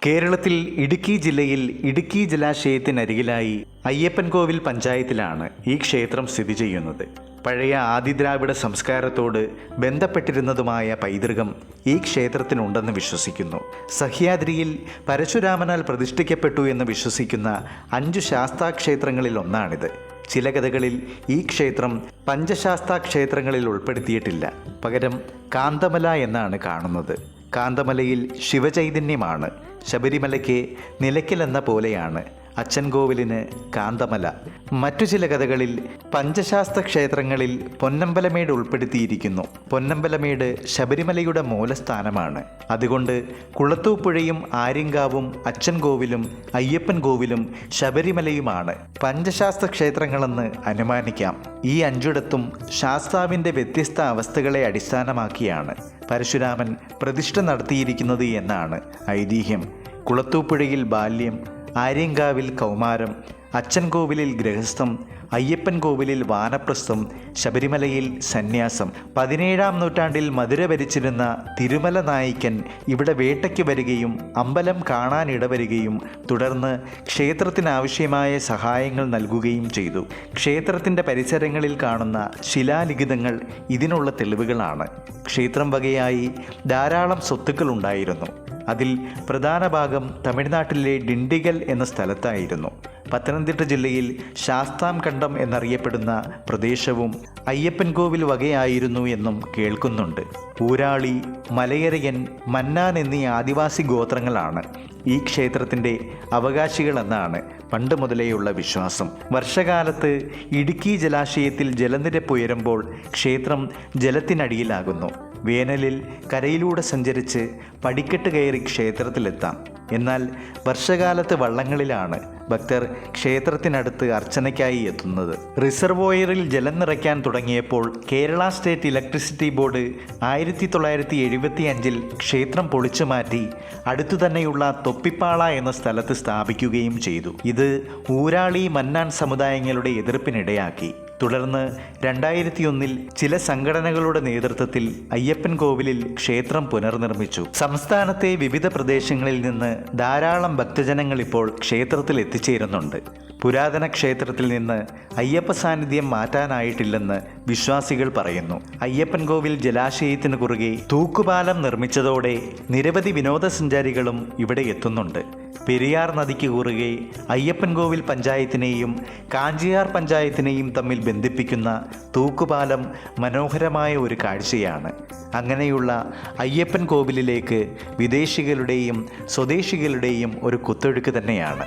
കേരളത്തിൽ ഇടുക്കി ജില്ലയിൽ ഇടുക്കി ജലാശയത്തിനരികിലായി അയ്യപ്പൻകോവിൽ പഞ്ചായത്തിലാണ് ഈ ക്ഷേത്രം സ്ഥിതി ചെയ്യുന്നത്. പഴയ ആദിദ്രാവിഡ സംസ്കാരത്തോട് ബന്ധപ്പെട്ടിരുന്നതുമായ പൈതൃകം ഈ ക്ഷേത്രത്തിനുണ്ടെന്ന് വിശ്വസിക്കുന്നു. സഹ്യാദ്രിയിൽ പരശുരാമനാൽ പ്രതിഷ്ഠിക്കപ്പെട്ടു എന്ന് വിശ്വസിക്കുന്ന 5 ശാസ്താക്ഷേത്രങ്ങളിൽ ഒന്നാണിത്. ചില കഥകളിൽ ഈ ക്ഷേത്രം പഞ്ചശാസ്താക്ഷേത്രങ്ങളിൽ ഉൾപ്പെടുത്തിയിട്ടില്ല. പകരം കാന്തമല എന്നാണ് കാണുന്നത്. കാന്തമലയിൽ ശിവചൈതന്യമാണ്. ശബരിമലയ്ക്ക് നിലയ്ക്കലെന്ന പോലെയാണ് അച്ചൻകോവിലിന് കാന്തമല. മറ്റു ചില കഥകളിൽ പഞ്ചശാസ്ത്ര ക്ഷേത്രങ്ങളിൽ പൊന്നമ്പലമേട് ഉൾപ്പെടുത്തിയിരിക്കുന്നു. പൊന്നമ്പലമേട് ശബരിമലയുടെ മൂലസ്ഥാനമാണ്. അതുകൊണ്ട് കുളത്തൂപ്പുഴയും ആര്യങ്കാവും അച്ചൻകോവിലും അയ്യപ്പൻ കോവിലും ശബരിമലയുമാണ് പഞ്ചശാസ്ത്ര ക്ഷേത്രങ്ങളെന്ന് അനുമാനിക്കാം. ഈ 5ഇടത്തും ശാസ്താവിൻ്റെ വ്യത്യസ്ത അവസ്ഥകളെ അടിസ്ഥാനമാക്കിയാണ് പരശുരാമൻ പ്രതിഷ്ഠ നടത്തിയിരിക്കുന്നത് എന്നാണ് ഐതിഹ്യം. കുളത്തൂപ്പുഴയിൽ ബാല്യം, ആര്യങ്കാവിൽ കൗമാരം, അച്ചൻകോവിലിൽ ഗൃഹസ്ഥം, അയ്യപ്പൻ കോവിലിൽ വാനപ്രസ്ഥം, ശബരിമലയിൽ സന്യാസം. 17-ാം നൂറ്റാണ്ടിൽ മധുര ഭരിച്ചിരുന്ന തിരുമല നായിക്കൻ ഇവിടെ വേട്ടയ്ക്ക് വരികയും അമ്പലം കാണാനിടവരികയും തുടർന്ന് ക്ഷേത്രത്തിനാവശ്യമായ സഹായങ്ങൾ നൽകുകയും ചെയ്തു. ക്ഷേത്രത്തിൻ്റെ പരിസരങ്ങളിൽ കാണുന്ന ശിലാലിഖിതങ്ങൾ ഇതിനുള്ള തെളിവുകളാണ്. ക്ഷേത്രം വകയായി ധാരാളം സ്വത്തുക്കളുണ്ടായിരുന്നു. അതിൽ പ്രധാന ഭാഗം തമിഴ്നാട്ടിലെ ഡിണ്ടിഗൽ എന്ന സ്ഥലത്തായിരുന്നു. പത്തനംതിട്ട ജില്ലയിൽ ശാസ്താംകണ്ടം എന്നറിയപ്പെടുന്ന പ്രദേശവും അയ്യപ്പൻകോവിൽ വകയായിരുന്നു എന്നും കേൾക്കുന്നുണ്ട്. ഊരാളി, മലയരയൻ, മന്നാൻ എന്നീ ആദിവാസി ഗോത്രങ്ങളാണ് ഈ ക്ഷേത്രത്തിൻ്റെ അവകാശികളെന്നാണ് പണ്ട് മുതലേയുള്ള വിശ്വാസം. വർഷകാലത്ത് ഇടുക്കി ജലാശയത്തിൽ ജലനിരപ്പ് ഉയരുമ്പോൾ ക്ഷേത്രം ജലത്തിനടിയിലാകുന്നു. വേനലിൽ കരയിലൂടെ സഞ്ചരിച്ച് പടിക്കെട്ട് കയറി ക്ഷേത്രത്തിലെത്താം. എന്നാൽ വർഷകാലത്ത് വള്ളങ്ങളിലാണ് ഭക്തർ ക്ഷേത്രത്തിനടുത്ത് അർച്ചനയ്ക്കായി എത്തുന്നത്. റിസർവോയറിൽ ജലം നിറയ്ക്കാൻ തുടങ്ങിയപ്പോൾ കേരള സ്റ്റേറ്റ് ഇലക്ട്രിസിറ്റി ബോർഡ് 1975 ക്ഷേത്രം പൊളിച്ചു മാറ്റി അടുത്തു തന്നെയുള്ള തൊപ്പിപ്പാള എന്ന സ്ഥലത്ത് സ്ഥാപിക്കുകയും ചെയ്തു. ഇത് ഊരാളി, മന്നാൻ സമുദായങ്ങളുടെ എതിർപ്പിനിടയാക്കി. തുടർന്ന് 2001 ചില സംഘടനകളുടെ നേതൃത്വത്തിൽ അയ്യപ്പൻ കോവിലിൽ ക്ഷേത്രം പുനർനിർമ്മിച്ചു. സംസ്ഥാനത്തെ വിവിധ പ്രദേശങ്ങളിൽ നിന്ന് ധാരാളം ഭക്തജനങ്ങൾ ഇപ്പോൾ ക്ഷേത്രത്തിൽ എത്തിച്ചേരുന്നുണ്ട്. പുരാതന ക്ഷേത്രത്തിൽ നിന്ന് അയ്യപ്പ സാന്നിധ്യം മാറ്റാനായിട്ടില്ലെന്ന് വിശ്വാസികൾ പറയുന്നു. അയ്യപ്പൻ കോവിൽ ജലാശയത്തിന് കുറുകെ തൂക്കുപാലം നിർമ്മിച്ചതോടെ നിരവധി വിനോദസഞ്ചാരികളും ഇവിടെ എത്തുന്നുണ്ട്. പെരിയാർ നദിക്ക് കുറുകെ അയ്യപ്പൻ കോവിൽ പഞ്ചായത്തിനെയും കാഞ്ചിയാർ പഞ്ചായത്തിനെയും തമ്മിൽ ബന്ധിപ്പിക്കുന്ന തൂക്കുപാലം മനോഹരമായ ഒരു കാഴ്ചയാണ്. അങ്ങനെയുള്ള അയ്യപ്പൻ കോവിലിലേക്ക് വിദേശികളുടെയും സ്വദേശികളുടെയും ഒരു കുത്തൊഴുക്ക് തന്നെയാണ്.